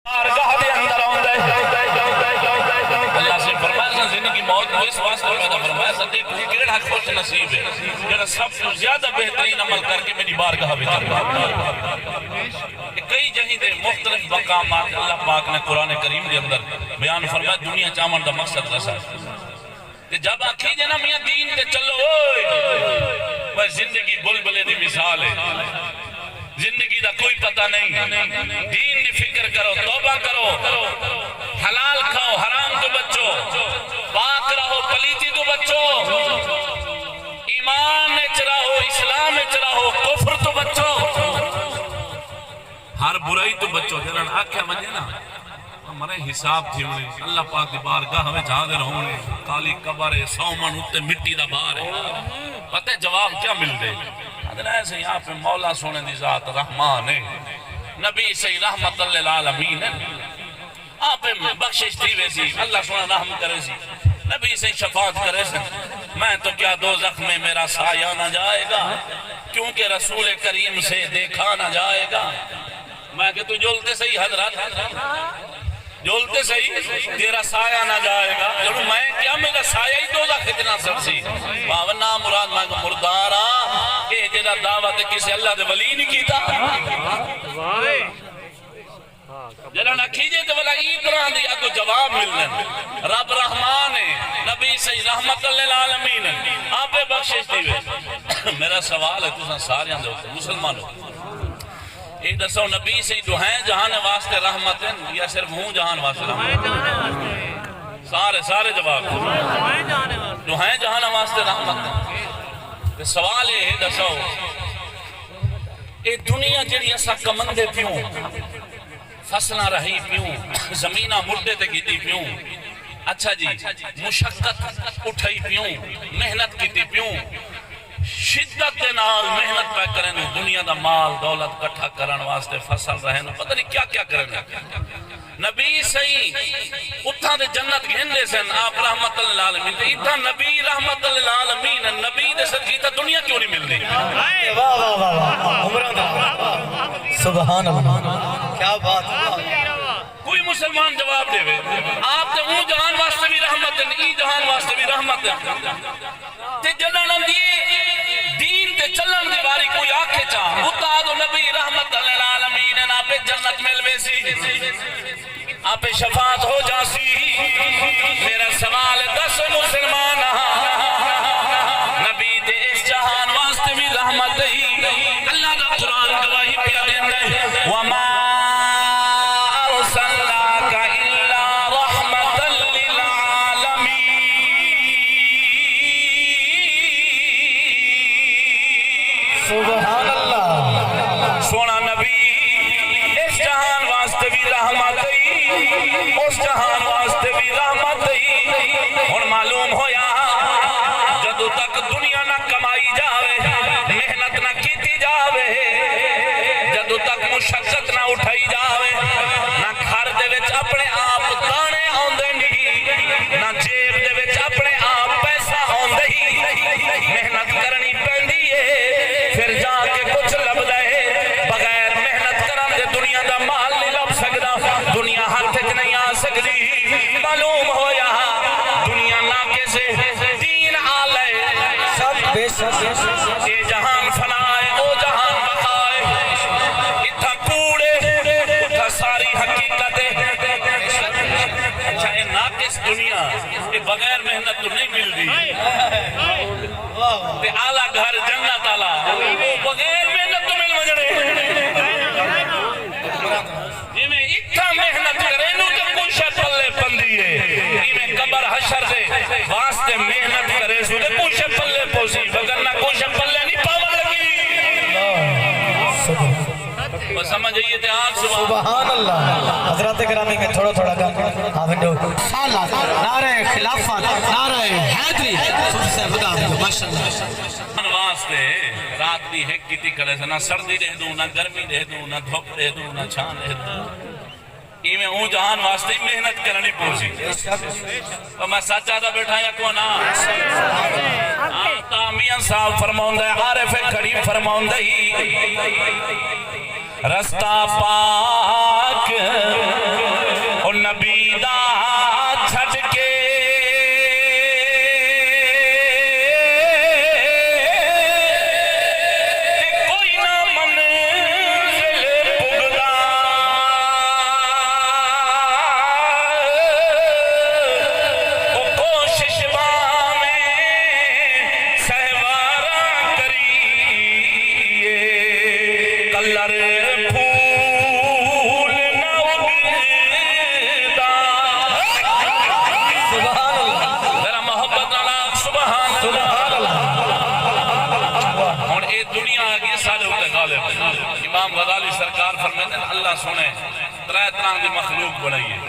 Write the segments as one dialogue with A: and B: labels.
A: بارگاہ دے اندر آندا ہے اللہ سے فرمایا زندگی موت کو اس واسطے پیدا فرمایا صدیق کیڑا خوش نصیب ہے جڑا سب سے زیادہ بہترین عمل کر کے میری بارگاہ وچ آندا کئی جہیں دے مختلف مقامات اللہ پاک نے قرآن کریم دے اندر بیان فرمایا دنیا چاون دا مقصد رسا کہ جب آکھی جنا میاں دین تے چلو اوئے زندگی بلبلے دی مثال ہے زندگی دا کوئی پتہ نہیں دین دی فکر کرو توبہ کرو حلال کھاؤ حرام تو بچو پاک رہو پلیتی تو بچو ایمان اچ رہو اسلام اچ رہو کفر تو بچو ہر برائی تو بچو جنہاں آکھیا مجھے نا ہمارے حساب تھی ہونے اللہ پاک دی بارگاہ ہمیں جہاں ہونے کالی قبر ہے سومن اتے مٹی دا بار ہے پتہ جواب کیا مل دے حضرت ایسے یہاں پہ مولا سونے دی ذات رحمان ہے نبی سے رحمت للعالمین ہے آپ بخشش تھی ویسی اللہ سونا رحم کرے سی نبی سے شفاعت کرے سی میں تو کیا دوزخ میں میرا سایہ نہ جائے گا کیونکہ رسول کریم سے دیکھا نہ جائے گا میں کہ تو جولتے صحیح حضرت جولتے صحیح تیرا سایہ نہ جائے گا جب میں کیا میرا سایہ ہی دوزخ اتنا سبسی باونا مراد میں کو مردارا کہ جیدہ دعوت کسی اللہ دے ولی نہیں کیتا جنہاں نہ کیجئے تو بلا ایتران دی اگو جواب ملنے رب رحمان ہے نبی سے رحمت للعالمین ہے آپ بخشش دیوے میرا سوال ہے تو ساریاں دے ہوتے مسلمان ہو ایک دسو نبی سے دعائیں جہان واسطے رحمت ہیں یا صرف ہوں جہان واسطے رحمت سارے جواب دعائیں جہان واسطے رحمت ہیں سوال ہے دسو اے دنیا جڑی ایسا کمندے پیوں فصلہ رہی پیوں زمینہ مڈے تے گیتی پیوں اچھا جی مشقت اٹھائی پیوں محنت کیتی پیوں شدت دے نال محنت پہ کریں دنیا دا مال دولت کٹھا کرن واسطے فصل رہن پتہ نہیں کیا کیا کریں نبی صحیح اتھا دے جنت گھندے سن آپ رحمت للعالمین اتھا نبی رحمت للعالمین نبی دے صدقی تا دنیا کیوں نہیں مل دی
B: واہ واہ واہ عمران سبحان اللہ کیا بات
A: کوئی مسلمان جواب دے وے آپ تے اون جہان واسطے بھی رحمت ہے ای جہان واسطے بھی رحمت ہے تے جنہاں دیئے دین تے چلن دی باری کوئی آکھے چاہ اتاد نبی رحمت للعالمین آپ جنت ملوے سی آپ شفاعت ہو جاسی میرا سوال دس مسلمان نبی دے اس جہان واسطے بھی رحمت ہی اللہ دا قرآن گواہی پیا دین دے وما ارسلناک الا رحمت للعالمین
B: سبحان اللہ
A: سونا نبی اس جہان واسطے بھی رحمت ہی اس جہان واسطے بھی رحمت ہی اور معلوم ہویا جدو تک دنیا نہ کمائی جاوے محنت نہ کیتی جاوے جدو تک مشقت نہ اٹھائی جاوے نہ گھر دے وچ اپنے آپ دانے آندے نہیں نہ جیب دے وچ اپنے آپ پیسہ آندے ہی محنت کرنی پیندی ہے پھر جا کے کچھ لب دے بغیر محنت کرن دے دنیا دا مال نہیں لب سکدا دنیا ہاتھ وچ نہیں آ سکدی معلوم ہویا دنیا نہ کسے دین آلے
B: سب بے شک
A: یہ جہان فنائے او جہان بقائے اتھا کوڑے اتھا ساری حقیقت اچھا یہ ناقص دنیا یہ بغیر محنت تو نہیں مل دی تے آلہ گھر جنت آلہ وہ بغیر محنت تو مل مجھڑے یہ میں اتھا محنت کرے نو تے پوشہ پلے پندی ہے یہ میں قبر حشر دے واسطے محنت کرے سو تے پوشہ پلے پوسی وگرنہ پوشہ پلے نہیں پاور لگی بس سمجھئیے تے آج
B: سبحان اللہ حضرات گرامی میں تھوڑا تھوڑا گا آمین سالات نعرہ خلافت نعرہ حیدری سب سے خدا ماشاءاللہ
A: واسطے رات بھی ہے کیتی کرے سے نہ سردی رہ دوں نہ گرمی رہ دوں نہ دھوپ رہ دوں نہ چھان رہ دوں یہ میں اون جہان واسطے محنت کرنی پوسی اور میں سچا دا بیٹھا یا کو نا آمیان صاحب فرماؤں دے عارف کھڑی فرماؤں دے رستہ پاک فرمائے اللہ سنے ترے طرح دی مخلوق بنائی ہے،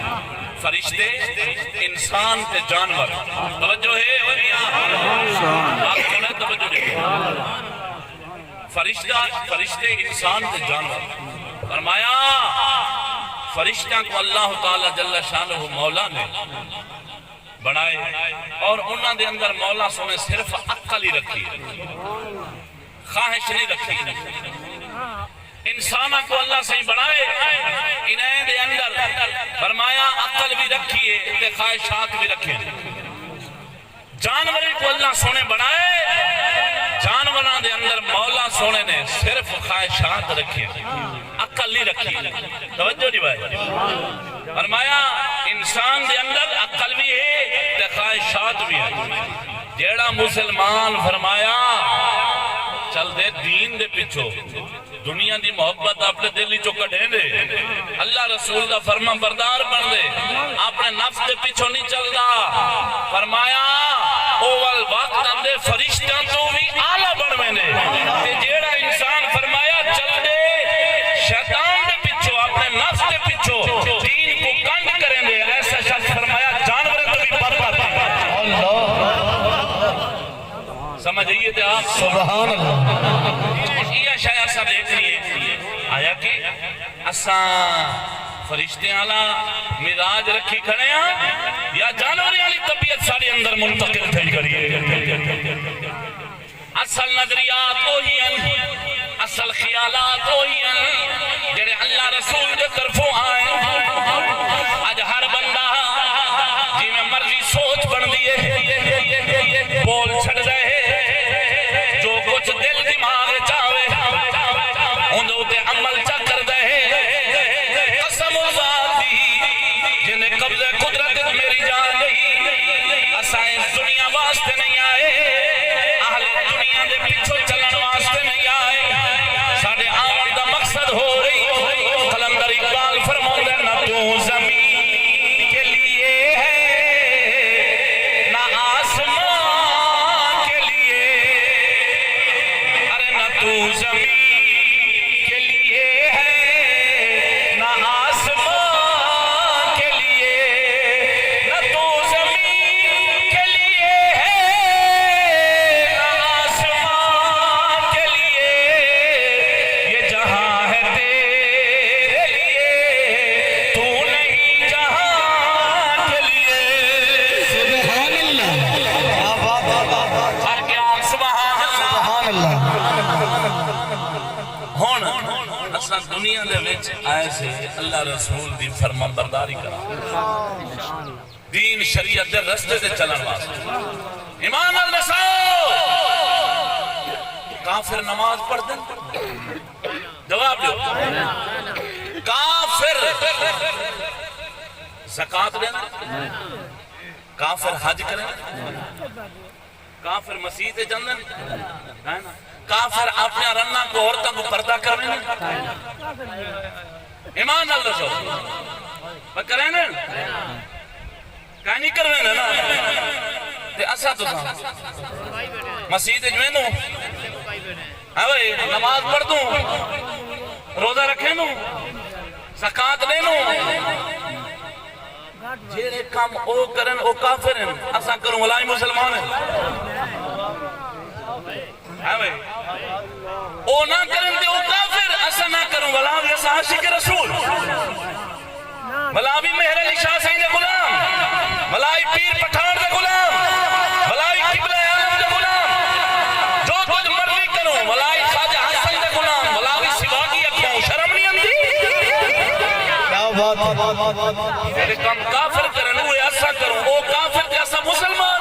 A: فرشتے، انسان تے جانور. توجہ ہے آپ سنے توجہ دے. فرشتے انسان تے جانور. فرمایا فرشتوں کو اللہ تعالی جل شانہ مولا نے بنائے اور انہاں دے اندر مولا سنے صرف عقل ہی رکھی ہے، خواہش نہیں رکھی. انسانہ کو اللہ سے بنائے انہیں دے اندر فرمایا عقل بھی رکھی ہے تے خواہشات بھی رکھے. جانور کو اللہ سونے بنائے، جانوراں دے اندر مولا سونے نے صرف خواہشات رکھی، عقل نہیں رکھی. توجہ نہیں بھائی. فرمایا انسان دے اندر عقل بھی ہے تے خواہشات بھی ہے. جیڑا مسلمان فرمایا چل دے دین دے پچھو، دنیا دی محبت اپنے دلی چو کڑھیں دے، اللہ رسول دا فرما بردار بن دے، اپنے نفس دے پچھو نہیں چل دا. فرمایا اوال وقت اندے فرشتہ تو بھی آلہ بن میں دے. جیڑا انسان فرمایا چل دے شیطان دے پچھو، اپنے نفس دے پچھو دین کو کنڈ کریں دے، ایسا شخص فرمایا جانور تو بھی برباد. سمجھئیے تھے آپ
B: سبحان اللہ.
A: یہ شاید ایسا دیکھنی ہے آیا کہ اساں فرشتے آلہ مزاج رکھی کھڑے ہیں یا جانوری والی طبیعت سارے اندر منتقل تھی کریے. اصل نظریات وہی ہیں، اصل خیالات وہی ہیں جڑے اللہ رسول کے طرفوں آئے. آج ہر بندہ جی میں مرضی سوچ بن دیئے بول چھڑ رہے، جو کچھ دل دماغ چاہے اندھو تے عمل چا کر دے. قسم اللہ دی جنہیں قبض قدرت میری جان گئی، اسائیں دنیا واسطے نہیں آئے، اہل دنیا دے پیچھو چلن واسطے نہیں آئے. ساڑھے آمن دا مقصد ہو رہی. قلندر اقبال فرماؤں دے نہ تو زمین کے لیے ہے نہ آسمان کے لیے، ارے نہ تو زمین کے لیے ہے نہ آسمان کے لیے، نہ تو زمین کے لیے ہے نہ آسمان کے لیے. یہ جہاں ہے تیرے لیے، تو نہیں جہاں کے لیے.
B: سبحان اللہ. کیا بات ہے.
A: ہر کیا سبحان اللہ.
B: سبحان اللہ.
A: ہون اساں دنیا دے وچ آئے سے اللہ رسول دی فرما برداری کرا، دین شریعت دے رستے سے چلن واسطے. ایمان الرسول کافر نماز پڑھ دیں؟ جواب دو. کافر زکاة دیں؟ کافر حج کریں؟ کافر مسیح جندن؟ کافر اپنے رنہ کو عورتوں کو پردہ کرنے؟ ایمان اللہ جو کریں نا کہاں نہیں کرنے نا تے اسا تو تھا مسیح جمیں دوں ہاں بھئی نماز پڑھ دوں، روزہ رکھیں دوں، زکاة لے دوں. جیڑے کام او کرن او کافر ہیں، اسا کروں ولائی مسلمان ہیں. ہاں بھئی او نہ کرن دے او کافر، اسا نہ کروں ولاوی اسا عاشق رسول، ولاوی مہر علی شاہ سین دے غلام، ولائی پیر پٹھان دے غلام، ولائی قبلہ عالم دے غلام، جو کچھ مرضی کروں ولائی خواجہ حسن دے غلام، ولاوی سواگی اکھوں شرم نہیں اندھی.
B: کیا بات.
A: میرے کام کافر کرن ہوئے ایسا کروں او کافر جیسا مسلمان.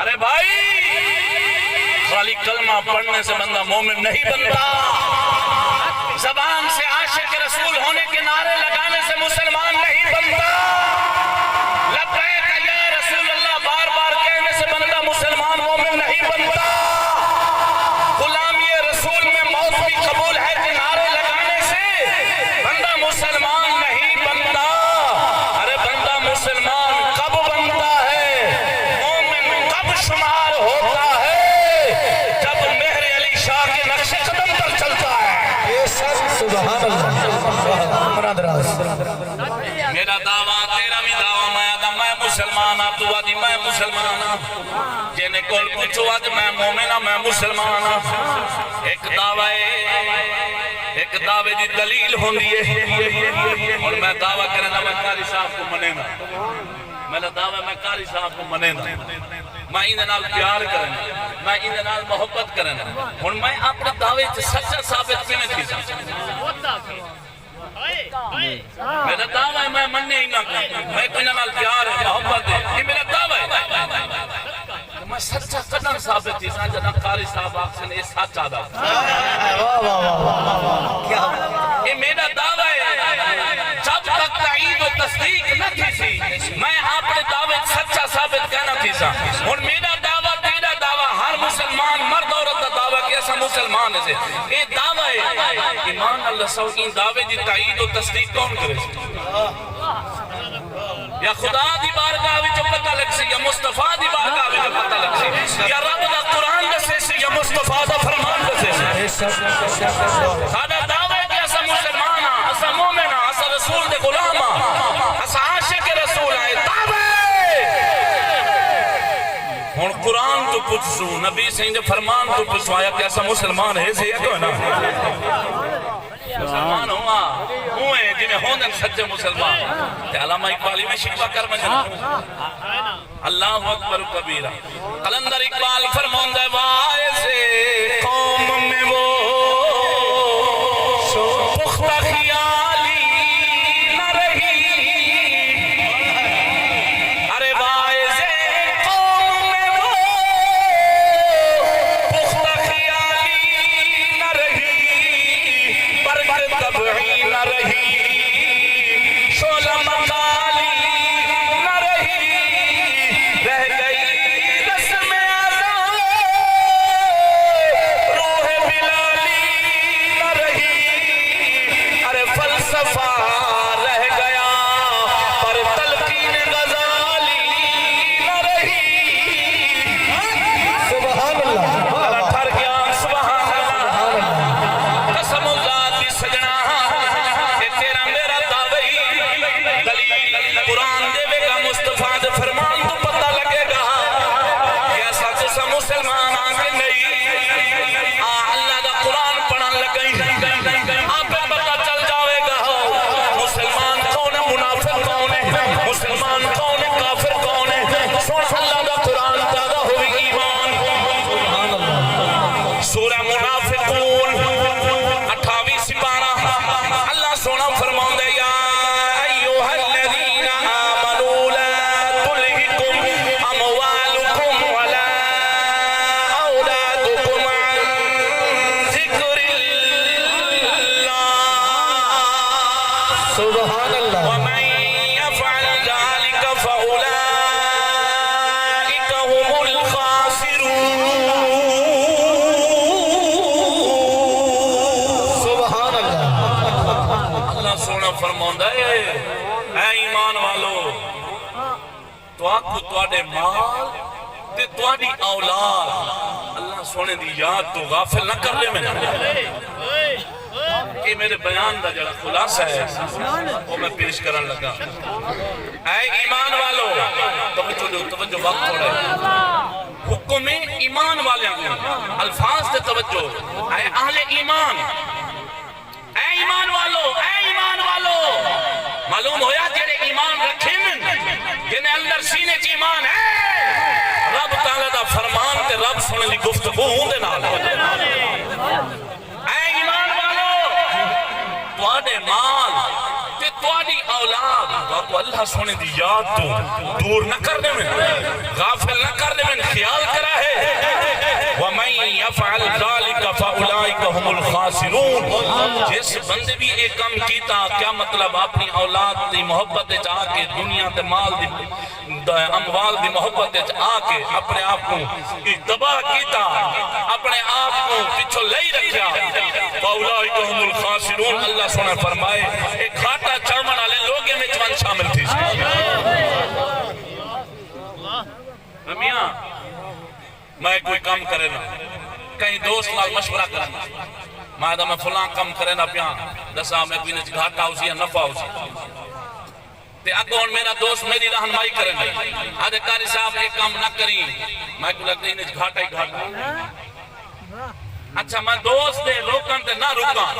A: ارے بھائی خالی کلمہ پڑھنے سے بندہ مومن نہیں بنتا، زبان سے عاشق رسول ہونے کے نعرے لگانے سے مسلمان نہیں بنتا، لبیک یا رسول اللہ بار بار کہنے سے بندہ مسلمان مومن نہیں بنتا. غلامی رسول میں موت بھی قبول ہے کہ نعرے لگانے سے بندہ مسلمان نہیں بنتا. ارے بندہ مسلمان کب بنتا ہے، مومن کب شمار ہوتا ہے، جب مہر علی شاہ کے نقش قدم پر چلتا ہے.
B: یہ سب سبحان
A: میرا دعویٰ تیرا بھی دعویٰ میں آدم میں مسلمان ہاں تو آدھی میں مسلمان ہاں جنہیں کول پوچھو آدھ میں مومن ہاں میں مسلمان ہاں ایک دعویٰ ایک دعوے دی دلیل ہوندی ہے اور میں دعویٰ کرنا میں قاری صاحب کو منے گا میرا دعویٰ میں قاری صاحب کو منے گا میں انہیں نال پیار کرنا میں انہیں نال محبت کرنا اور میں اپنے دعوے سے سچا ثابت پینے تھی میرا دعویٰ ہے میں مننے ہی نہ کرنا میں کوئی نال پیار ہے محبت ہے یہ میرا دعویٰ ہے میں سچا قدم ثابت تھی جنا قاری صاحب آکسن یہ سچا دا یہ میرا دعویٰ ہے جب تک تائید و تصدیق نہ تھی سی میں اپنے دعوے سچا ثابت کہنا تھی سا اور میرا دعویٰ تیرا دعویٰ ہر مسلمان مرد عورت کا دعویٰ کہ ایسا مسلمان ہے یہ دعویٰ ہے ایمان اللہ سو ان دعوے دی تائید و تصدیق کون کرے یا خدا دی بارگاہ وچ پتہ لگ سی یا مصطفیٰ دی بارگاہ وچ پتہ لگ سی یا رب دا قرآن دسے سی یا مصطفیٰ دا فرمان دسے سی سادہ دعویٰ ہے کہ ایسا مسلمان ہاں ایسا مومن ہاں ایسا رسول دے غلام ہاں ایسا عاشق رسول ہے دعویٰ ہون قرآن تو پوچھو نبی سے انجھے فرمان تو پوچھو آیا کہ ایسا مسلمان ہے سے یا کوئی نا مسلمان ہوا ہوئے جنہیں ہوندن سچے مسلمان تے علامہ اقبالی میں شکوہ کر مجھنا اللہ اکبر کبیرہ قلندر اقبال فرماندہ ہے وائزے قوم میں وہ پختہ خیالی نہ رہی ارے وائزے قوم میں وہ پختہ خیالی نہ رہی برگ طبعی نہ رہی شعلہ مقالی نہ رہی رہ گئی رسم ادا روح بلالی نہ رہی ارے فلسفہ رہ گیا پر تلقین غزالی نہ رہی
B: سبحان اللہ
A: ٹھر گیا سبحان اللہ قسم اللہ دی سجنا کہ تیرا میرا دعوی دلیل قرآن دے بے گا مصطفیٰ دے فرمان تو پتہ لگے گا کہ ایسا جسا مسلمان آگے نہیں اللہ دا قرآن پڑھن لگئی آپ پہ پتہ چل جاوے گا مسلمان کون ہے منافق کون ہے مسلمان کون ہے کافر کون ہے سن اللہ دا قرآن دادا ہوئی ایمان سورہ منافقون 28 سپارہ اللہ سونا فرمان دے یا ایوہ الذین آمنوا لا تلہکم اموالکم ولا اولادکم عن ذکر اللہ
B: سبحان اللہ
A: ومن يفعل ذلك فأولئك هم الخاسرون
B: سبحان اللہ
A: اللہ سونا فرماندہ ہے اے ایمان والو تو آپ کو توڑے مال تے توڑی اولاد اللہ سونے دی یاد تو غافل نہ کر لے میں کہ میرے بیان دا جڑا خلاصہ ہے وہ میں پیش کرن لگا اے ایمان والو توجہ وقت تھوڑا ہے حکم ایمان والے الفاظ تے توجہ اے اہل ایمان اے ایمان والو معلوم ہویا جڑے ایمان رکھے من جنہیں اندر سینے کی ایمان ہے رب تعالیٰ دا فرمان تے رب سنے لی گفتگو ہوں دے نال اے ایمان والو تواڈے مال تے تواڈی اولاد تو اللہ سنے دی یاد تو دور نہ کرنے میں غافل نہ کرنے میں خیال کرا ہے وَمَنْ يَفْعَلْ ذَلِكَ فَأُولَئِكَ هُمُ الْخَاسِرُونَ جس بندے بھی ایک کام کیتا کیا مطلب اپنی اولاد دی محبت جا کے دنیا تے مال دی اموال دی محبت آ کے اپنے آپ کو تباہ کیتا اپنے آپ کو پچھو لئی رکھیا فَأُولَئِكَ هُمُ الْخَاسِرُونَ اللہ سنے فرمائے ایک کھاٹا چامن آلے لوگے میں جوان شامل تھی میاں میں کوئی کام کرے نا کہیں دوست لال مشورہ کرنا میں فلاں کم کرے نہ پیاں دسا میں کوئی نچ گھاٹا ہو سی یا نفع ہو سی تے اگون میرا دوست میری رہنمائی کریں گے آدھے قاری صاحب ایک کام نہ کریں میں کو لگتا ہے نچ گھاٹا ہی گھاٹا اچھا میں دوست دے روکن تے نہ روکاں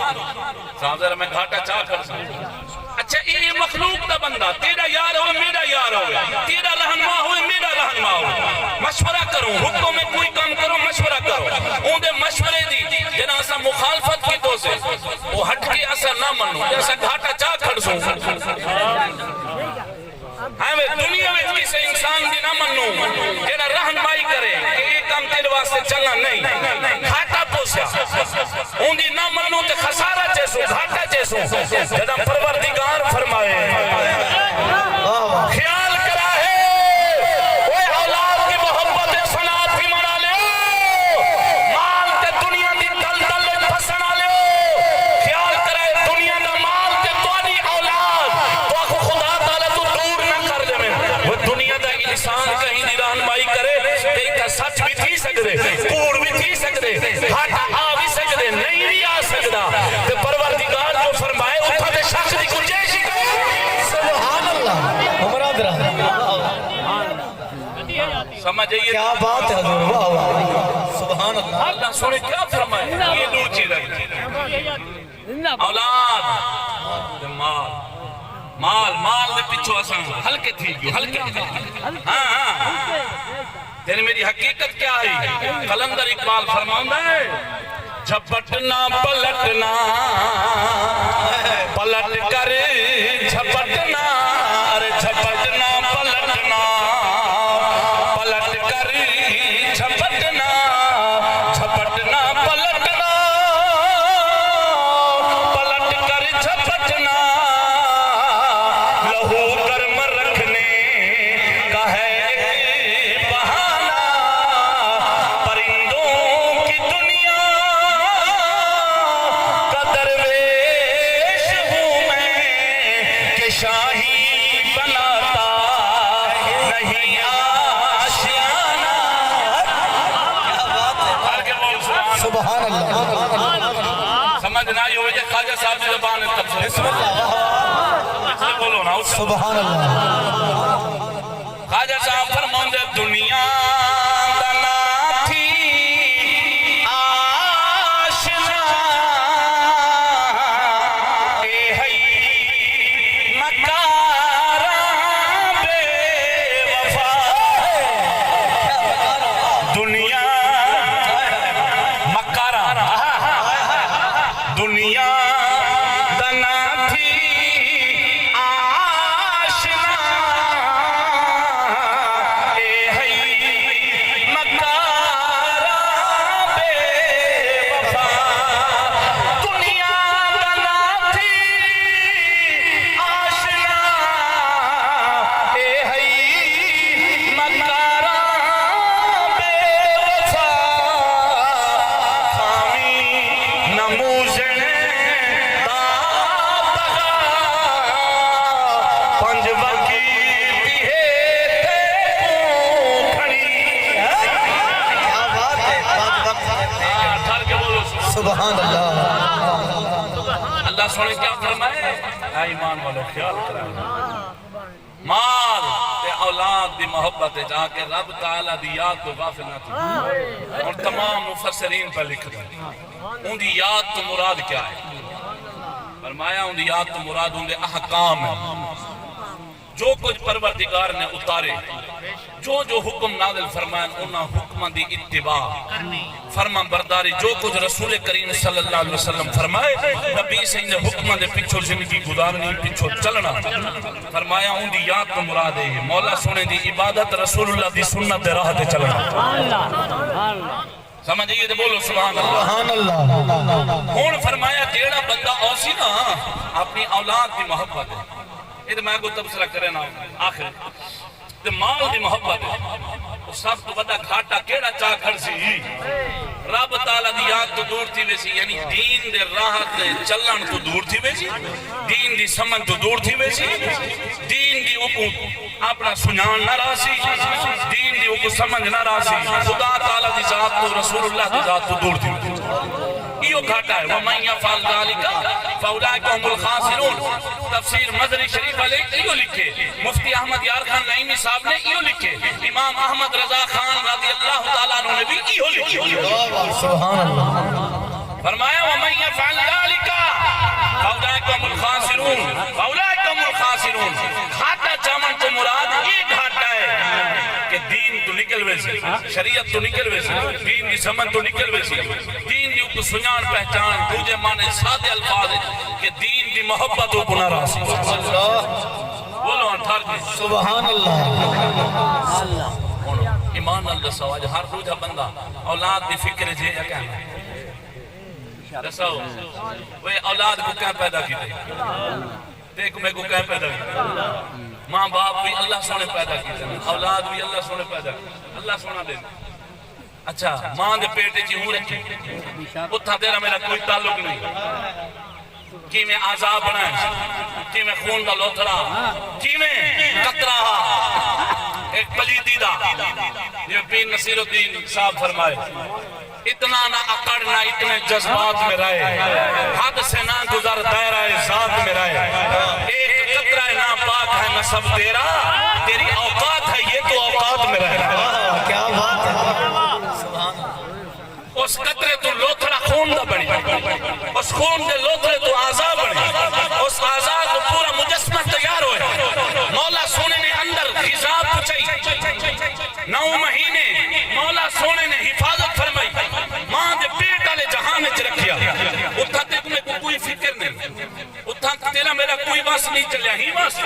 A: صاحب ذرا میں گھاٹا چاہ کر سکتا اچھا یہ مخلوق دا بندہ تیرا یار ہوئے میرا یار ہوئے تیرا رہنما ہوئے میرا رہنما ہوئے مشورہ کروں حکم میں کوئی کام کروں مشورہ کروں اون دے مشورے دی جنا اسا مخالفت کی تو سے وہ ہٹ کے اثر نہ منو جیسا گھاٹا چاہ کھڑ سوں ہمیں دنیا میں کسی انسان دی نہ منو جنا رہنمائی کرے کہ ایک کام تیرے واسطے چلنا نہیں گھاٹا پوسیا اون دی نہ منو تے خسارہ چیسو گھاٹا چیسو جنا پروردگار فرمائے خیال کرا ہے اوے اولاد کی محبت صنعت کی منا لے مال تے دنیا دی دل دل پسنا لے خیال کرا ہے دنیا دا مال تے توانی اولاد تو آخو خدا تعالی تو دور نہ کر دے میں وہ دنیا دا انسان کہیں دی رہنمائی کرے تے کا سچ بھی تھی سکدے کوڑ بھی تھی سکدے گھاٹا آ بھی سکدے نہیں بھی آ سکدا تے پروردگار جو فرمائے اٹھا دے شخص دی گنجائش ہی
B: سبحان اللہ عمراد رہا
A: سمجھئیے
B: کیا بات ہے حضور واہ واہ سبحان اللہ
A: اللہ سونے کیا فرمائے یہ دو چیز ہے اولاد مال دے پچھو آسان ہلکے تھی گئو ہلکے ہاں تیرے میری حقیقت کیا ہے قلندر اقبال فرماؤں ہے جھپٹنا پلٹنا پلٹ کر جھپٹنا ارے جھپٹنا پلٹنا پلٹ کر جھپٹنا جھپٹنا پلٹنا پلٹ کر جھپٹنا لہو گرم رکھنے کا ہے ایک بہانہ پرندوں کی دنیا کا درویش ہوں میں کہ شاہی بناتا نہیں آشیانہ
B: سبحان اللہ
A: سمجھ نہ یہ ہوئے خواجہ صاحب کی زبان ہے تب سے
B: بسم اللہ
A: بولو نا
B: سبحان اللہ
A: خواجہ صاحب فرماؤں دے دنیا دنا تھی آشنا اے ہی مکارا بے وفا دنیا مکارا دنیا دنا تھی آشنا اے ہی مکارا بے وفا دنیا دنا تھی آشنا اے ہی مکارا بے وفا خامی نموزن دا بغا پنج وقی پیہے تے کھڑی
B: کیا بات ہے پانچ وقت
A: ٹھار کے بولو
B: سبحان اللہ
A: اللہ سونے کیا فرمائے اے ایمان والو خیال کرائے مال تے اولاد دی محبت جا کے رب تعالیٰ دی یاد تو غافل نہ تھی اور تمام مفسرین پر لکھ دیں ان دی یاد تو مراد کیا ہے فرمایا ان دی یاد تو مراد ان دے احکام ہے جو کچھ پروردگار نے اتارے جو جو حکم نازل فرمائن انہاں حکم دی اتباع فرما برداری جو کچھ رسول کریم صلی اللہ علیہ وسلم فرمائے نبی سے انہیں حکم دے پچھو زندگی گزارنی پچھو چلنا فرمایا ان دی یاد تو مراد ہے مولا سونے دی عبادت رسول اللہ دی سنت دے راہ دے چلنا سمجھئیے دے بولو سبحان اللہ
B: سبحان اللہ
A: ہون فرمایا جیڑا بندہ اوسی نا اپنی اولاد دی محبت ہے یہ میں کو تبصرہ کرے نا آخر تے مال دی محبت ہے سب تو بڑا گھاٹا کیڑا چاہ کھڑ سی رب تعالیٰ دی یاد تو دور تھی ویسی یعنی دین دے راہ دے چلن تو دور تھی ویسی دین دی سمجھ تو دور تھی ویسی دین دی اوکو اپنا سنان نہ راسی دین دی اوکو سمجھ نہ راسی خدا تعالیٰ دی ذات تو رسول اللہ دی ذات تو دور تھی ایو گھاٹا ہے وَمَنْ يَفْعَلْ ذَلِكَ فَأُولَئِكَ هُمُ الْخَاسِرُونَ تفسیر مظہری شریف والے ایو لکھے مفتی احمد یار خان نعیمی صاحب نے ایو لکھے امام احمد رضا خان رضی اللہ تعالیٰ عنہ نے بھی ایو لکھے
B: سبحان اللہ
A: فرمایا وَمَنْ يَفْعَلْ ذَلِكَ فَأُولَئِكَ هُمُ الْخَاسِرُونَ فَأُولَئِكَ هُمُ الْخَاسِرُونَ گھاٹا چامن تو مراد یہ گھاٹا ہے کہ دین تو نکل ویسے شریعت تو نکل ویسے دین کی سمجھ تو نکل ویسے دین دی کو سنان پہچان دوجے مانے سادے الفاظ ہے کہ دین دی محبت و گناہ راسی بولو انٹھار کے
B: سبحان اللہ
A: ایمان اللہ سواج ہر دوجہ بندہ اولاد دی فکر جے یا کہنا رساؤ وہ اولاد کو کیا پیدا کی دے دیکھ میں کو کیا پیدا کی ماں باپ بھی اللہ سونے پیدا کی دے اولاد بھی اللہ سونے پیدا کی اللہ سونا دے اچھا ماں دے پیٹے چی ہوں رکھی اتھا تیرا میرا کوئی تعلق نہیں کی میں عذاب بنائے کی میں خون دا لوتھڑا کی میں قطرہ ایک پلیدی دا یہ پیر نصیر الدین صاحب فرمائے اتنا نہ اکڑنا اتنے جذبات میں رہے حد سے نہ گزر دائرہ ذات میں رہے ایک قطرہ ناپاک ہے نصب تیرا تیری اوقات ہے یہ تو اوقات میں رہے
B: کیا بات ہے
A: اس قطرے تو لوتھڑا خون دا بڑی اس خون دے لوتھڑے تو آزاد بڑی اس آزاد تو پورا مجسمہ تیار ہوئے مولا سونے نے اندر غذا پچھائی 9 مہینے مولا سونے نے حفاظت فرمائی ماں دے پیٹ والے جہاں میں رکھیا اتھا تک میں کوئی فکر نہیں اتھا تیرا میرا کوئی باس نہیں چلیا ہی باس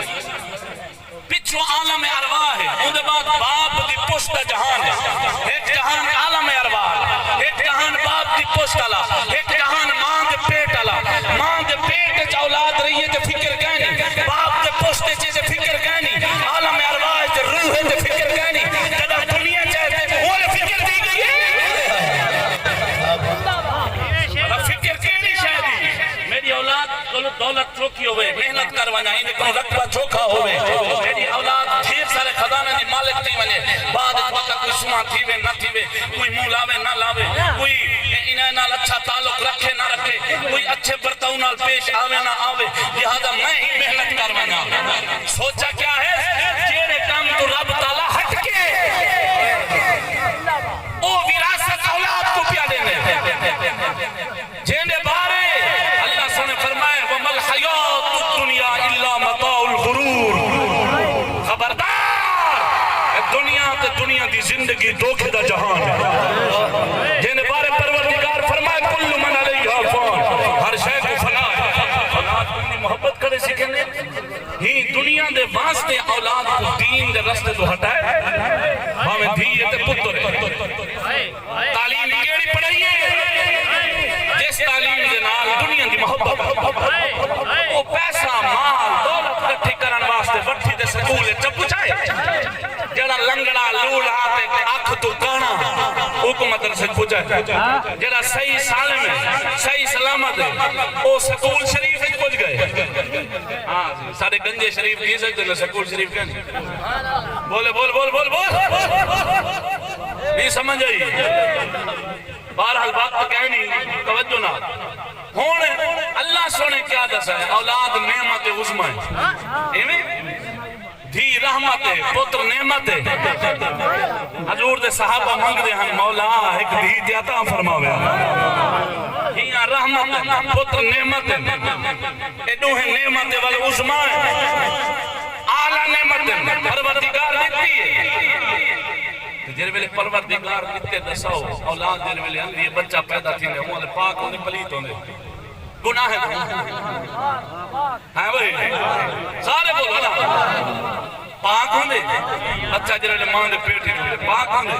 A: پچھو عالم ارواح ہے ان دے بعد باپ دی پشت جہان ہے ایک جہان عالم ارواح ایک جہان باپ دی پشت علا ایک جہان ماں دے پیٹ علا ماں دے پیٹ چا اولاد رہی ہے جو فکر کہنی باپ دے پشت چیزے فکر کہنی عالم ارواح جو روح ہے جو فکر کہنی جدا دنیا چاہتے وہ فکر دی گئی ہے فکر کہنی شاہدی میری اولاد دولت چوکی ہوئے محنت کروانا انہیں کو رقبہ چوکھا ہوئے میری اولاد ڈھیر سارے خزانے دی مالک تھی ونے بعد وقت کوئی سما تھی وے نہ تھی وے کوئی منہ لاوے نہ لاوے کوئی انہیں نال اچھا تعلق رکھے نہ رکھے کوئی اچھے برتاؤ نال پیش آوے نہ آوے لہذا میں ہی محنت کروانا سوچا کیا ہے جیرے کام تو رب تعالیٰ ہٹ کے او وراثت اولاد کو پیا دینے جینے بارے اللہ سنے فرمائے وَمَا الْحَيَاةُ الدُّنْيَا إِلَّا مَتَاعُ الْغُرُورِ خبردار دنیا دی زندگی دھوکے دا جہان ہے جینے بارے پروردگار فرمائے کل من علیہا فان ہر شے کو فنا ہے اولاد اپنی محبت کرے سکھنے ہی دنیا دے واسطے اولاد کو دین دے رستے تو ہٹائے ہمیں دھیئے تے پتر ہے تعلیم کیڑی پڑھائیے جس تعلیم دے نال دنیا دی محبت وہ پیسہ مال دولت کٹھی کرن واسطے وٹھی دے سکولے چپو چاہے جڑا لنگڑا لوڑ آتے آنکھ تو گانا حکومت سے پوچھا جڑا صحیح سالم ہے صحیح سلامت ہے وہ سکول شریف ہے پوچھ گئے ہاں سارے گنجے شریف نہیں سکتے نا سکول شریف کہنے بولے بول بول بول بول نہیں سمجھ آئی بہرحال بات تو کہنی توجہ نہ ہون اللہ سونے کیا دسا ہے اولاد نعمت عظمہ ہے دھی رحمت ہے پتر نعمت ہے حضور دے صحابہ مانگ دے ہن مولا ایک دھی دیتا فرماوے ہیاں رحمت ہے پتر نعمت ہے ایڈو ہے نعمت ہے والعظمہ ہے اعلیٰ نعمت ہے پروردگار دیتی ہے جیرے ویلے پروردگار دیتے دساؤ اولاد جیرے ویلے اندھی یہ بچہ پیدا تھی نے ہمارے پاک ہونے پلیت ہونے گناہ ہے ہاں وہی سارے بولو نا پاک ہونے اچھا جیرے ویلے ماں دے پیٹی ہونے پاک ہونے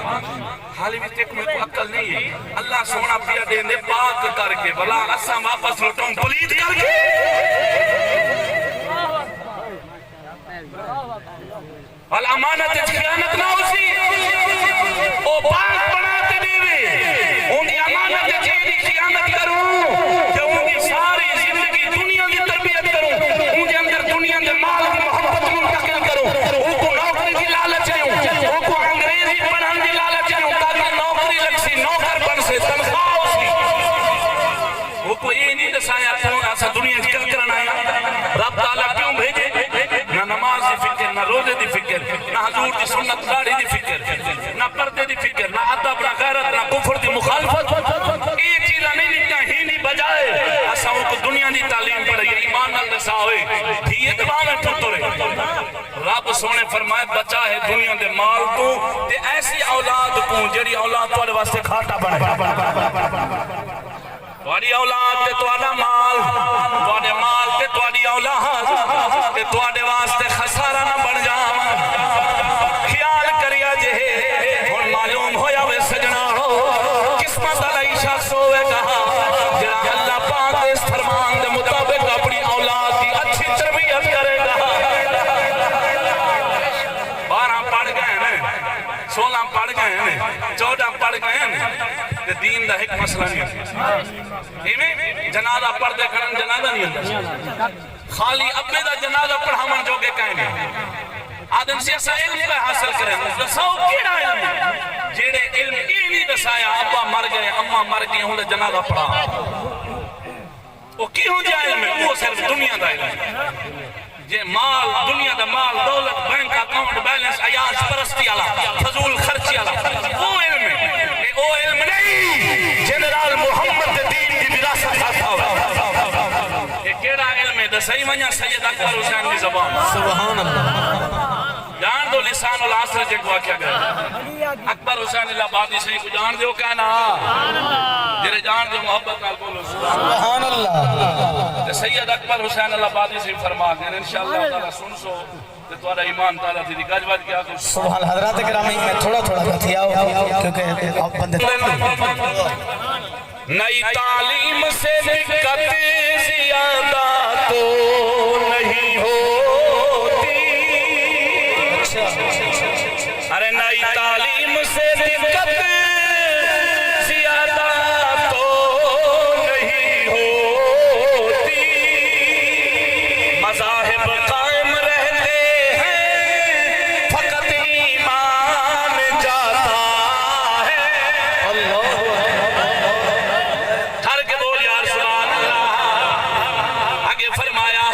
A: حالی بھی تک میں کو عقل نہیں ہے اللہ سونا پیا دینے پاک کر کے بلا اساں واپس لوٹوں پلیت کر کے والامانت خیانت نہ ہوسی او پاک بناتے دیوے ان کی امانت جیدی خیانت کروں کہ ان کی ساری زندگی دنیا کی تربیت کروں ان کے اندر دنیا کے مال کی محبت منتقل کروں ان کو نوکری کی لالچ ہوں ان کو انگریزی پڑھان کی لالچ ہوں تاکہ نوکری لگ سی نوکر بن سے تنخواہ ہو سی دسایا تو ایسا دنیا کیا کرنا ہے رب تعالیٰ کیوں بھیجے نہ نماز دی فکر نہ روزے دی فکر نہ حضور دی سنت داڑھی دی فکر نہ پردے دی فکر نہ ادب نہ غیرت نہ کفر دی مخالفت یہ چیزاں نہیں نکتا ہی نہیں بجائے ایسا وہ دنیا دی تعلیم پڑھے ایمان نال نسا ہوئے دھیے دباہ میں پھرتو رہے رب سونے فرمائے بچا ہے دنیا دے مال تو تے ایسی اولاد کو جڑی اولاد توڑے واسطے کھاٹا بنے توڑی اولاد تے توڑا مال توڑے مال تے توڑی اولاد تے توڑے واسطے خسارہ نہ بڑھ جاؤں خیال کریا جے اور معلوم ہویا وے سجنا ہو قسمت علی شخص ہوئے کہا جڑا اللہ پاک اس فرمان دے مطابق اپنی اولاد کی اچھی تربیت کرے گا 12 پڑھ گئے ہیں 16 پڑھ گئے ہیں 14 پڑھ گئے ہیں دین دا ایک مسئلہ نہیں ہے جنازہ پڑھ دے کھڑن جنازہ نہیں ہوتا خالی ابے دا جنازہ پڑھا من جو کے کہیں گے آدم سے ایسا علم کا حاصل کریں دساؤ کیڑا علم جیڑے علم نہیں دسایا ابا مر گئے اماں مر گئے ہوں جنازہ پڑھا وہ کی ہوں جائے علم ہے وہ صرف دنیا دا علم ہے یہ مال دنیا دا مال دولت بینک اکاؤنٹ بیلنس عیاش پرستی علا فضول خرچی علا وہ علم ہے وہ علم نہیں جنرال محمد دین کی وراثت کھاتا ہوا یہ کیڑا علم ہے دسائی ونیا سید اکبر حسین کی زبان
B: سبحان اللہ
A: جان دو لسان العصر جے کو آکیا گیا اکبر حسین اللہ بادی سے کو جان دیو کہنا جرے جان دیو محبت نال بولو
B: سبحان اللہ
A: سید اکبر حسین اللہ بادی سے فرما گئے انشاءاللہ تعالی سن سو کہ تمہارا ایمان تعالیٰ تھی گاج بات کیا کچھ
B: سبحان حضرات کرامی میں تھوڑا تھوڑا کہتیا ہوں کیونکہ آپ بندے
A: نئی تعلیم سے دقت زیادہ تو نہیں ہوتی ارے نئی تعلیم سے دقت زیادہ تو نہیں ہوتی مذاہب قائم رہتے ہیں فقط ایمان جاتا ہے اللہ ہر کے بول یار سبحان اللہ آگے فرمایا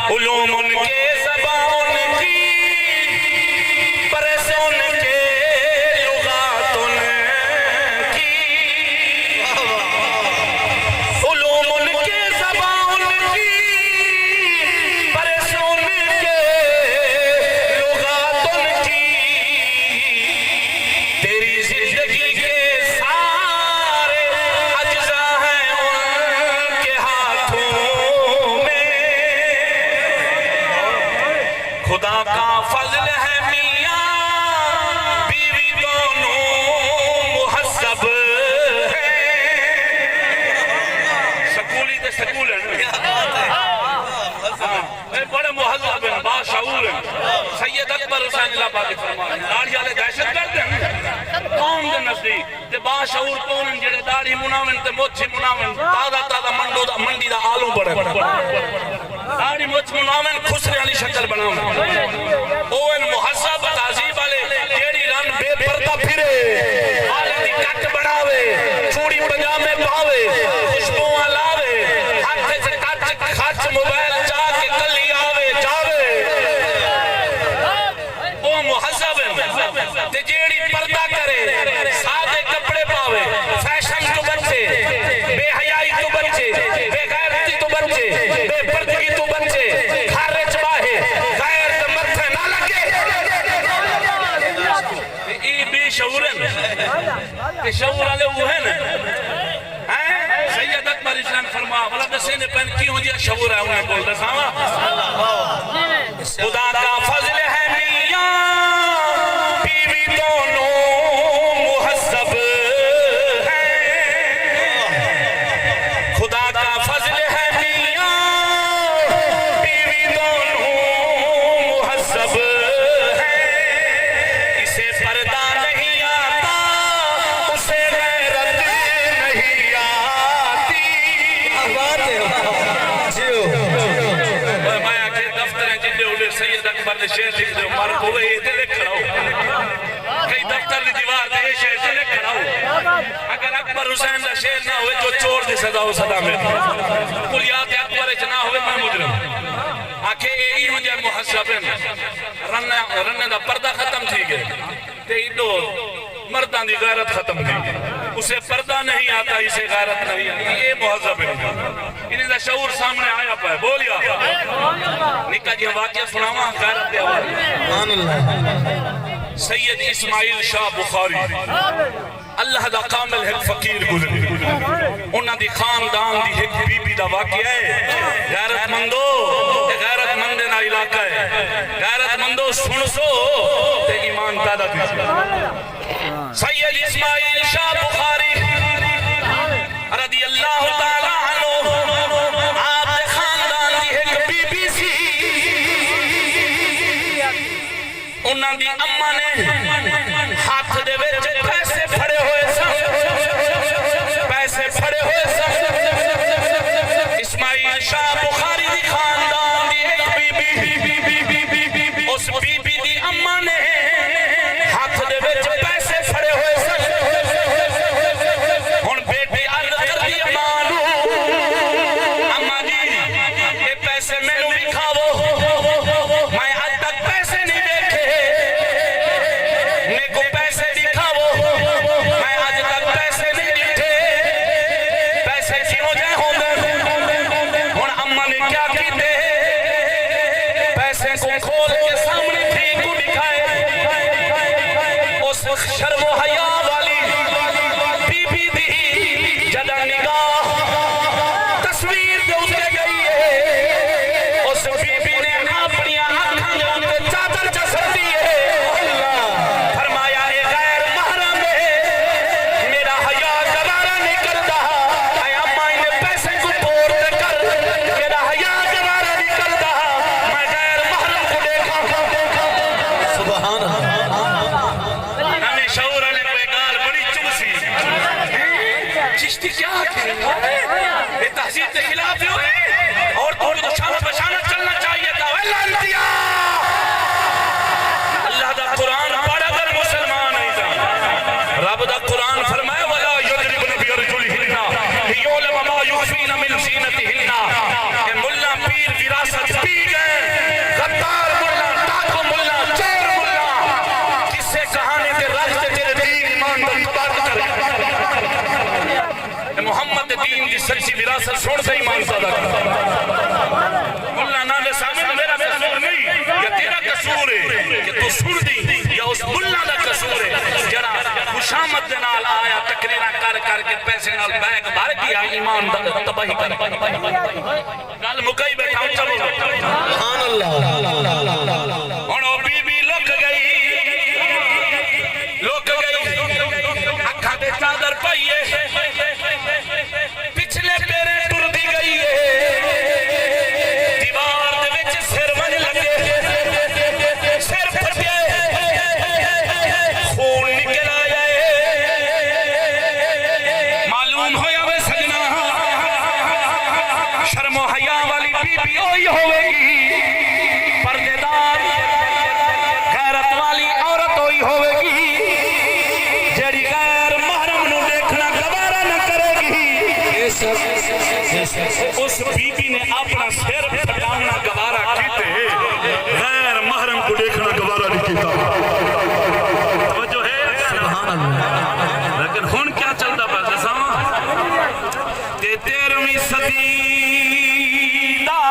A: علوم ان کے زبان کی پرس ان کے لغات ان کی علوم ان کے زبان کی پرس ان کے لغات ان کی تیری زندگی کے سارے اجزاء ہیں ان کے ہاتھوں میں خدا کا فضل ہے میاں بیوی دونوں محسب ہیں سکولی تے سکول ہیں بڑے محذب ہیں باشعور ہیں سید اکبر حسین اللہ پاک فرماتے ہیں داڑھی والے دہشت گرد ہیں قوم دے نزدیک تے باشعور کون ہیں جڑے داڑھی مناون تے موچھی مناون تازہ تازہ منڈو دا منڈی دا آلو بڑے داڑھی موچ مناون خسرے والی شکل بناون اوون محذب تہذیب والے جیڑی رن بے پردہ پھرے آلے دی کٹ بڑھاوے چوڑی پجامے پاوے خوشبوئاں لاوے ہاتھ سے کچ خچ موبائل چا کے کلی آوے جاوے او محذب ہے تے جیڑی پردہ کرے سادے کپڑے پاوے فیشن تو بچے بے حیائی تو بچے بے غیرتی تو بچے بے پردگی تو بچے خارج باہے غیر متھے نہ لگے ای بے شعور ہیں شعور والے وہ ہیں سید اکبر اسلام فرما والا دسے نے پہن کی ہو جیا شعور ہے انہیں بول دساوا خدا کا فضل ہے میاں بیوی دونوں محسب ہیں خدا کا فضل ہے میاں بیوی دونوں محسب ہیں اسے پردہ نہیں آتا اسے غیرت نہیں آتی میں آکے دفتر ہیں جنہیں اڑے سید اکبر نے شہر لکھ دے مارک ہوئے یہ دے لکھ کھڑا ہو کئی دفتر نے دیوار دے یہ شہر سے لکھ کھڑا ہو اگر اکبر حسین دا شیر نہ ہوئے جو چور دی سزا ہو صدا میں کلیات اکبر اچ نہ ہوئے میں مجرم آکھے ای مجھے محسبن رننے دا پردہ ختم تھی گئے تے ایڈو مردان دی غیرت ختم تھی اسے پردہ نہیں آتا اسے غیرت نہیں آتا یہ محسب ہے انہیں دا شعور سامنے آیا پائے بولیا نکا جی واقعہ سناوا غیرت دے آواز سید اسماعیل شاہ بخاری اللہ دا کامل ایک فقیر گزری انہاں دی خاندان دی ایک بی بی دا واقعہ ہے غیرت مندو غیرت مندے نا علاقہ ہے غیرت مندو سن سو تے ایمان پیدا دیجئے سید اسماعیل شاہ بخاری رضی اللہ تعالیٰ عنہ آپ دے خاندان دی ایک بی بی سی انہاں دی اممہ نے ہاتھ دے وچ پیسے پھڑے ہوئے سن پیسے پھڑے ہوئے سن اسماعیل شاہ بخاری دی خاندان دی ایک بی بی اس بی بی دی اممہ نے ہاتھ دے وچ پیسے پھڑے ہوئے سن ہن بیٹی عرض کر دی اماں جی یہ پیسے میں نو بھی کھاو میں آج تک پیسے نہیں دیکھے میں کو پیسے دکھاو میں آج تک پیسے نہیں دیکھے پیسے کیوں جائے ہوں گے ہن اماں نے کیا کیتے پیسے کو کھول کے سامنے تھی کو دکھائے اس شرم و حیا والی بی بی دی جدہ نگاہ تصویر دے اٹھے گئی ہے اس بی بی نے اپنی آنکھاں دے اندر چادر چسر دی ہے فرمایا اے غیر محرم ہے میرا حیا گوارا نہیں کرتا اے اماں انہیں پیسے کو پور کر میرا حیا گوارا نہیں کرتا میں غیر محرم کو دیکھا
B: سبحان اللہ
A: ہمیں شعور علی کوئی گال بڑی چمسی چشتی کیا یہ تحصیل کے خلاف ہے اور تو بھی تو شانہ بشانہ چلنا چاہیے تھا اے لانتیا اللہ دا قرآن پڑھا کر مسلمان نہیں تھا رب دا قرآن فرمائے وَلَا يَجْرِبْنَ بِيَرْجُلِهِنَّ لِيُعْلَمَ مَا يُخْفِينَ مِنْ زِينَتِهِنَّ کہ ملہ پیر وراثت پی گئے غدار ملہ ڈاکو ملہ چور ملہ کس سے کہانے کے راستے تیرے دین ایمان در قبار کر محمد دین دی سچی وراثت چھوڑ سے ایمان پیدا کر ملہ نالے سامنے میرا قصور نہیں یا تیرا قصور ہے کہ تو سن دی یا اس ملہ دا قصور ہے جرا خوشامت دے نال آیا تقریرہ کر کے پیسے نال بیگ بھر گیا ایمان دا تباہی کر گل مکئی بیٹھا چلو
B: سبحان اللہ
A: ہن او بی بی لک گئی اکھاں تے چادر پائیے پچھلے پیرے ٹر دی گئی ہے دیوار دے وچ سر ون لگے سر پھٹے خون نکل آیا معلوم ہویا وے سجنا شرم و حیا والی بی بی ہوئی ہوئے گی پردے دار غیرت والی عورت ہوئی ہوئے گی جڑی غیر محرم نو دیکھنا گوارا نہ کرے گی اس بی بی نے اپنا سر پھٹانا گوارا کیتے غیر محرم کو دیکھنا گوارا نہیں کیتا توجہ ہے
B: سبحان اللہ
A: لیکن ہن کیا چلتا پہ دساں تے 13ویں صدی دا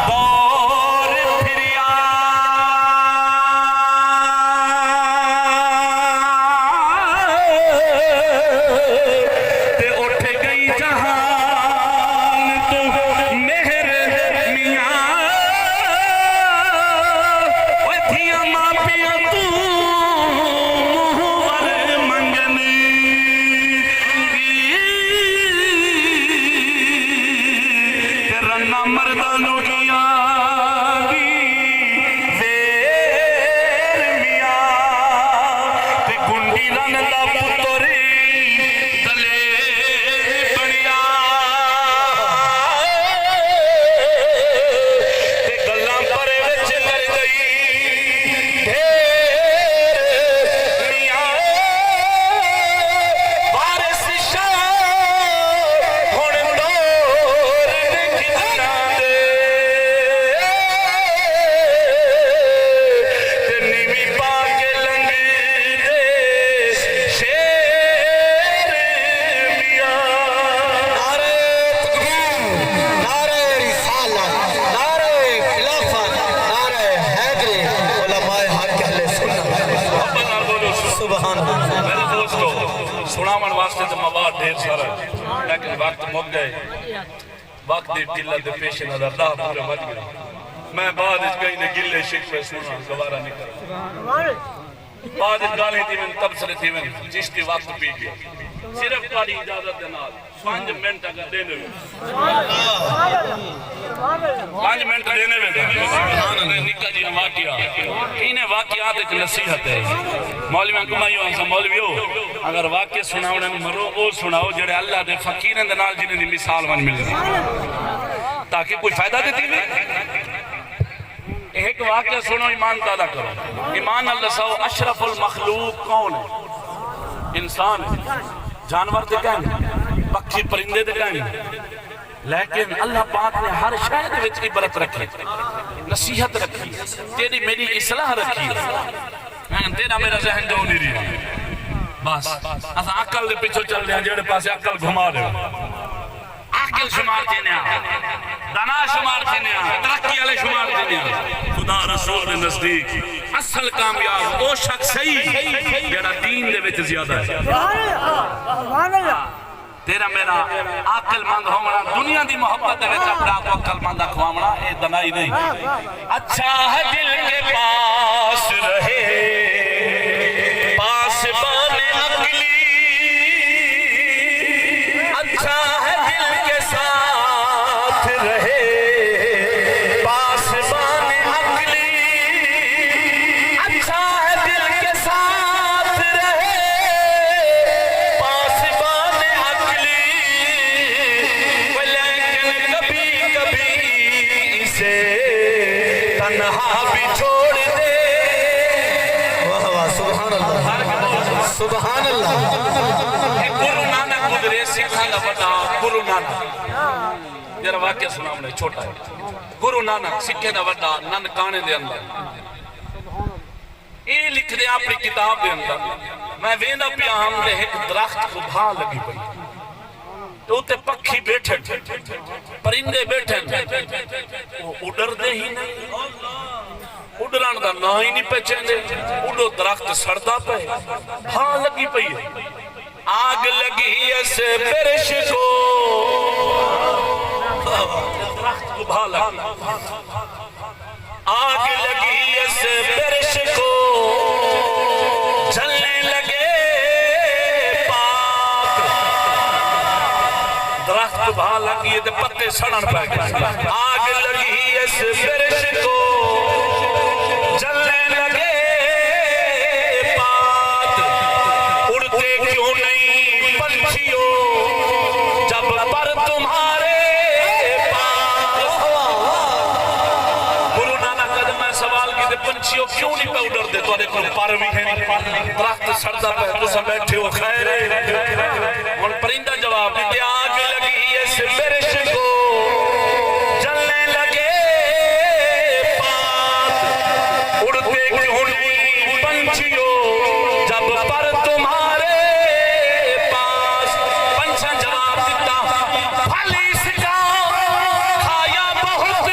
A: دور پھریا تے اٹھ گئی جہان تو
B: سبحان اللہ
A: میرے دوستو سناون واسطے تو مواد ڈھیر سارا ہے لیکن وقت مک گئے وقت دی قلت پیش نظر دا پورے مت گئے میں بعد اس کہیں نے گلے شکوے سنا گوارا نہیں کرا بعد اس گالی تھی میں تبصرے تھی میں چشتی وقت پی گیا صرف تاری اجازت دینا 5 منٹ اگر دینے میں 5 منٹ دینے میں نکا جی واقعہ انہیں واقعات ایک نصیحت ہے مولویاں کمائیوں ہم سے مولویوں اگر واقع سناؤ نے مرو وہ سناؤ جڑے اللہ دے فقیریں دے نال جنہیں دی مثال من مل رہی تاکہ کوئی فائدہ دیتی بھی ایک واقعہ سنو ایمان پیدا کرو ایمان اللہ سو اشرف المخلوق کون ہے انسان ہے جانور دے کہیں پکھی پرندے دے کہیں لیکن اللہ پاک نے ہر شاید وچ عبرت رکھی نصیحت رکھی تیری میری اصلاح رکھی تیرا میرا ذہن جو نہیں رہی بس اسا عقل دے پیچھے چل رہے ہیں جڑے پاسے عقل گھما رہے ہیں عقل شمار دینے دانا شمار دینے ترقی والے شمار دینے خدا رسول دے نزدیک اصل کامیاب وہ شخص صحیح جڑا دین دے وچ زیادہ ہے تیرا میرا عقل مند ہونا دنیا دی محبت دے وچ اپنا کو عقل مند کھواونا اے دنائی نہیں اچھا ہے دل کے پاس رہے پاس بانے عقلی اچھا ہے دل کے ساتھ رہے پاس بانے عقلی اچھا ہے دل کے ساتھ رہے پاس بانے عقلی لیکن کبھی کبھی اسے تنہا بھی چھوڑ دے
B: واہ واہ سبحان اللہ سبحان اللہ
A: گرو نانک گزرے سکھا دا بڑا گرو نانک جرا واقعہ سنا ہم نے چھوٹا ہے گرو نانک سکھے دا بڑا ننکانے دے اندر یہ لکھ دے اپنی کتاب دے اندر میں ویندا پیا ہم دے ایک درخت کو بھا لگی پئی تو تے پکھی بیٹھے پرندے بیٹھے وہ اڈر دے ہی نہیں اڈران دا نہ ہی نہیں پہچان دے اڈو درخت سڑدا پے بھا لگی پئی آگ لگی اس برش کو درخت کو بھا لگی آگ لگی اس برش کو جلنے لگے پاک درخت کو بھا لگی تے پتے سڑن پہ گئے آگ لگی اس برش کو جلنے لگے پات اڑتے کیوں نہیں پنچھیوں جب پر تمہارے پاس گرو نانک قدم میں سوال کی تھے پنچھیوں کیوں نہیں پہ اڑر دے تو آدھے کوئی پر بھی ہے درخت سردہ پہ تو سب بیٹھے ہو خیر اور پرندہ جواب دیتے آگ لگی اس برش کو جلنے لگے پات اڑتے کیوں نہیں پنچھیوں جب پر تمہارے پاس پنچھا جواب دیتا پھل اس کا کھایا بہت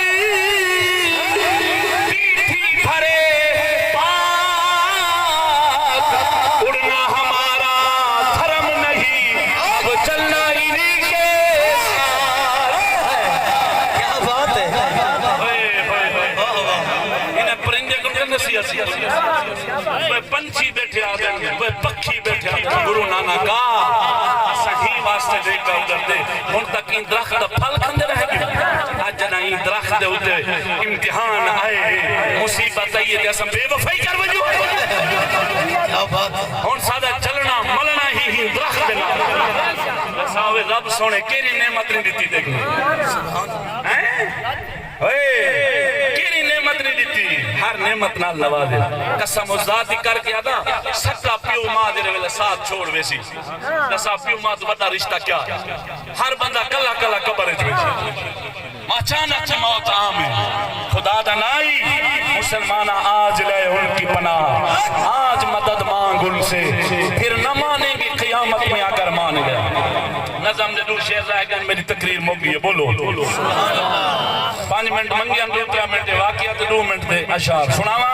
A: پیٹھی بھرے پاک اڑنا ہمارا دھرم نہیں اب چلنا انہی کے ساتھ
B: کیا بات ہے
A: انہیں پرندے کو نصیحت سی وہ پنچھی بیٹھے آتے ہیں وہ پکھی بیٹھے آتے ہیں گرو نانک صحیح واسطے دیکھ کر ادھر دے ان تک ان درخت پھل کھندے رہ گئے آج جنا ان درخت دے ہوتے امتحان آئے مصیبت آئیے جیسا بے وفائی کر وجو
B: کیا بات
A: ہون سادہ چلنا ملنا ہی درخت دے ساوے رب سونے کیری نعمت نہیں دیتی دیکھیں کیری نعمت نہیں دیتی ہر نعمت نال نوازے قسم ذاتی کر کے آدھا سکا پیو ماں دے ویلے ساتھ چھوڑ ویسی نسا پیو ماں تو بڑا رشتہ کیا ہے ہر بندہ کلا کلا قبر جو اچانک موت عام ہے خدا دا نائی مسلمانہ آج لے ان کی پناہ آج مدد مانگ ان سے پھر نہ مانیں گی قیامت میں اگر مان گئے نظم دے دو شیر رہ گئے میری تقریر مو گئی ہے بولو 5 منٹ منگیاں 2-3 منٹ واقعات 2 منٹ دے اشعار سناوا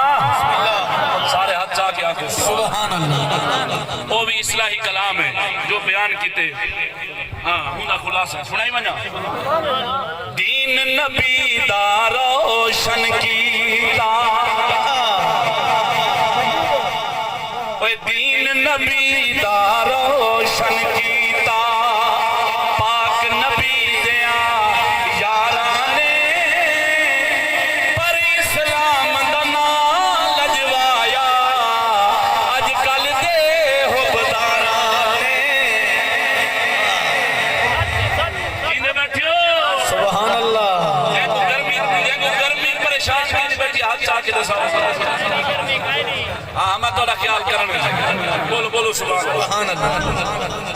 A: سارے ہاتھ چاہ کیا کہ
B: سبحان اللہ
A: وہ بھی اصلاحی کلام ہے جو بیان کیتے ہاں ہوندا خلاصہ سنائی منجا دین نبی دا روشن کیتا اوے دین نبی دا روشن کیتا پاک نبی دیاں یاراں نے پر اسلام دا نام لجوایا اج کل دے حبداراں نے کینے بیٹھے ہو
B: سبحان اللہ
A: یہ کو گرمی پریشان کی بیٹھی ہاتھ چاہ کے دسا ہاں میں توڑا خیال کرنے بولو بولو سبحان اللہ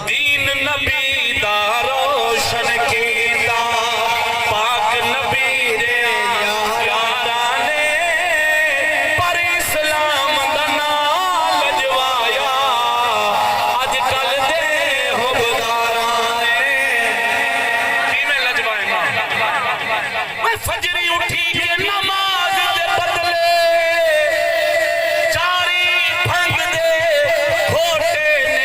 A: دین نبی دا روشن کیتا پاک نبی دے یاراں نے پر اسلام دا نام لجوایا اج کل دے حبداراں نے کی میں لجوائے ماں میں فجری اٹھی کے نماز دے بدلے چاری بھنگ دے کھوٹے نے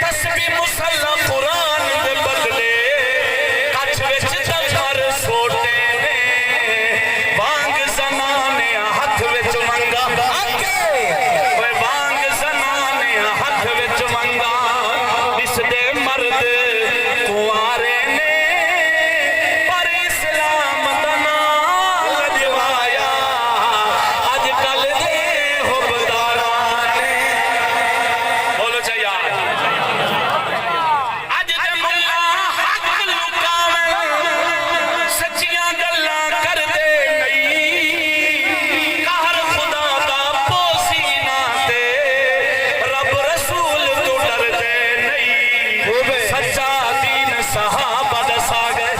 A: تسبیح مسلح قرآن دے بدلے کچھ وچ دمر سوٹے نے وانگ زنانے ہاتھ وچ منگا اوے وانگ زنانے ہاتھ وچ منگا اس دے مرد کنوارے نے پر اسلام دا نام لجوایا اج کل دے حبداراں نے بولو چاہیے اج دے ملا حق لکاویں سچیاں گلاں کر دے نہیں قہر خدا دا پوسی نہ تے رب رسول تو ڈر دے نہیں سچا دین صحابہ دسا گئے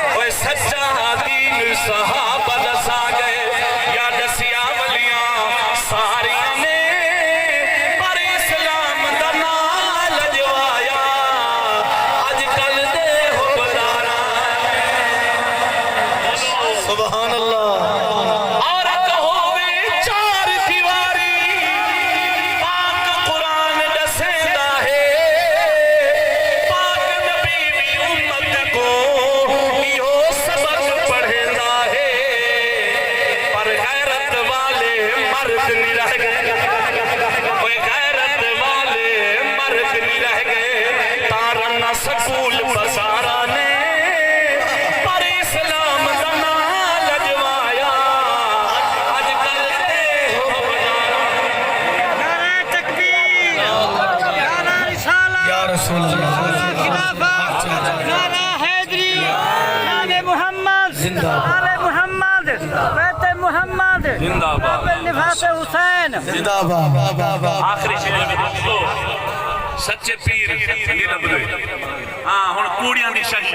A: اوے سچا دین صحابہ دسا گئے یا دسیا ولیاں ساریاں نے پر اسلام دا نام لجوایا اج کل دے حبداراں
B: سبحان اللہ
A: عورت ہووے چار دیواری پاک قرآن دسیندا ہے پاک نبی بھی امت کو ایہو سبق پڑھیندا ہے پر غیرت والے مرد نہیں رہ گئے اوے غیرت والے مرد نہیں رہ گئے تارنا سکول بازاراں نے پر اسلام دا نام لجوایا اج کل دے حبداراں
C: نعرہ تکبیر نعرہ رسالہ
B: یا رسول اللہ
C: خلافت نعرہ حیدری نام محمد
B: زندہ
C: آل محمد بیت محمد
A: زندہ باد
C: نفاس حسین
B: زندہ باد
A: آخری شیر میں دوستو سچے پیر نہیں لبدے ہاں ہن کوڑیاں دی شاہی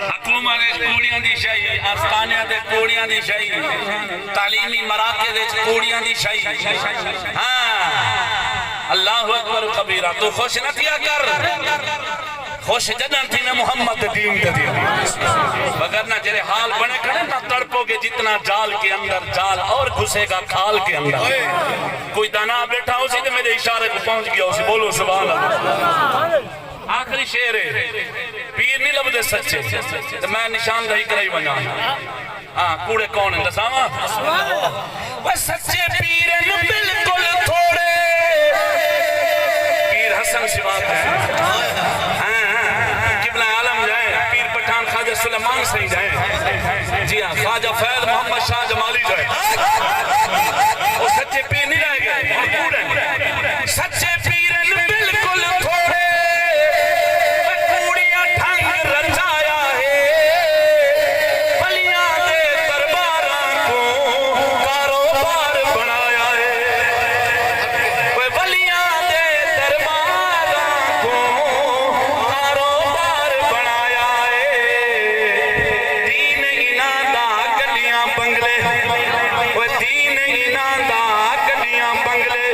A: حکومت دے کوڑیاں دی شاہی آستانیاں دے کوڑیاں دی شاہی تعلیمی مراکز وچ کوڑیاں دی شاہی ہاں اللہ اکبر کبیرہ تو خوش نہ کیا کر خوش جدن تھی میں محمد دین دے دین مگر نہ جرے حال بنے کھڑے نہ تڑپو گے جتنا جال کے اندر جال اور گھسے گا کھال کے اندر کوئی دانا بیٹھا ہو سی تو میرے اشارے کو پہنچ گیا ہو سی بولو سبحان اللہ آخری شیر ہے پیر نہیں لبدے سچے تو میں نشان دہی کرائی بنا ہاں کوڑے کون ہیں دساما وہ سچے پیر ہیں بالکل تھوڑے پیر حسن سوات ہے قبلہ عالم جائیں پیر پٹھان خواجہ سلیمان سے جائیں جی ہاں خواجہ فیض محمد شاہ جمالی جائیں وہ سچے پیر نہیں رہ گئے سچے پیر ہیں بالکل تھوڑے کوڑیاں ڈھنگ رچایا ہے پلیاں دے درباراں کو کاروبار بنایا ہے ولیاں دے درباراں کو کاروبار بنایا ہے دین انہاں دا گڈیاں بنگلے دین انہاں دا گڈیاں بنگلے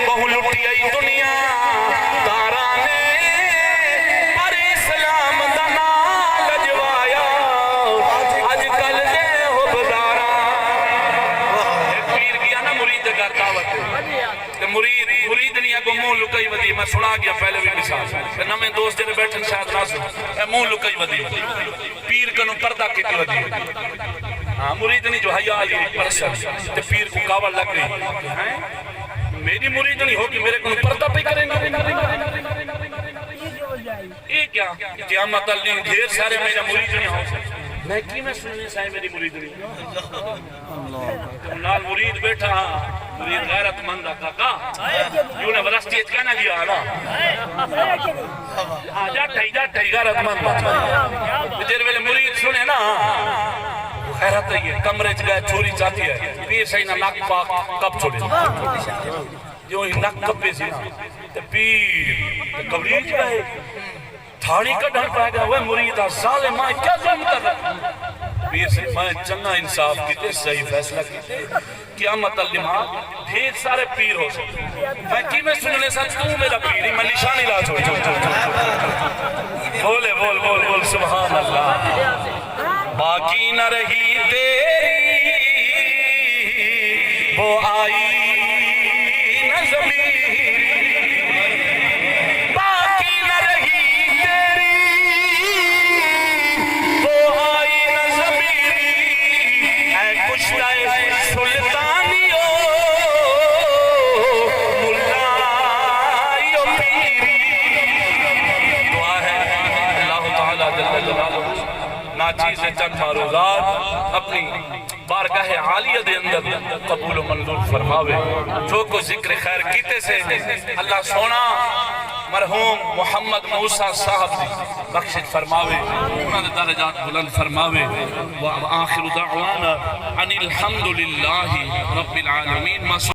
A: بہو لٹی آئی دنیا تاراں نے پر اسلام دا نام لجوایا اج کل دے حبداراں پیر گیا نا مرید میں سنا گیا پہلے بھی مثال نمیں دوست جنہیں بیٹھن شاید نہ سن اے منہ لکئی ودی پیر کنو پردہ کیتی ودی ہاں مریدنی جو حیاء علی پرسن تے پیر کو کاوڑ لگ گئی میری مریدنی ہوگی میرے کنو پردہ پہ کریں گے یہ کیا قیامت اللہ ڈھیر سارے میرا مریدنی ہوں میں کی میں سننے سائے میری مریدنی نال مرید بیٹھا مرید غیرت مند کا یوں نے ورستی اتکانا گیا نا جاٹھائی غیرت مند دیر ویلے مرید سنے نا خیرت ہے یہ کمرے گئے چوری چاہتی ہے پیر صحیح نہ نک پاک کب چھوڑے جو ہی نک کب پہ سی نا پیر کبریج گئے تھاڑی کا ڈھن پائے گا وہ مریدہ ظالم ماں کیا ظلم کر رہا پیر سے میں چنگا انصاف کیتے صحیح فیصلہ کیتے قیامت اللہ ڈھیر سارے پیر ہو سکتے میں کی میں سننے ساتھ تو میرا پیر ہی میں نشانی لا چھوڑ بولے بول بول بول سبحان اللہ باقی نہ رہی تیری وہ آئی نہ ضمیری باقی نہ رہی تیری وہ آئی نہ ضمیری اے کشتہ سلطانیو ملائیو پیری دعا ہے اللہ تعالیٰ جل جلالہ ناچیز چند معروضات اپنی بارگاہ عالیہ دے اندر قبول و منظور فرماوے جو کو ذکر خیر کیتے سے اللہ سونا مرحوم محمد موسیٰ صاحب دی بخشت فرماوے انہوں نے درجات بلند فرماوے وآخر دعوانا ان الحمدللہ رب العالمین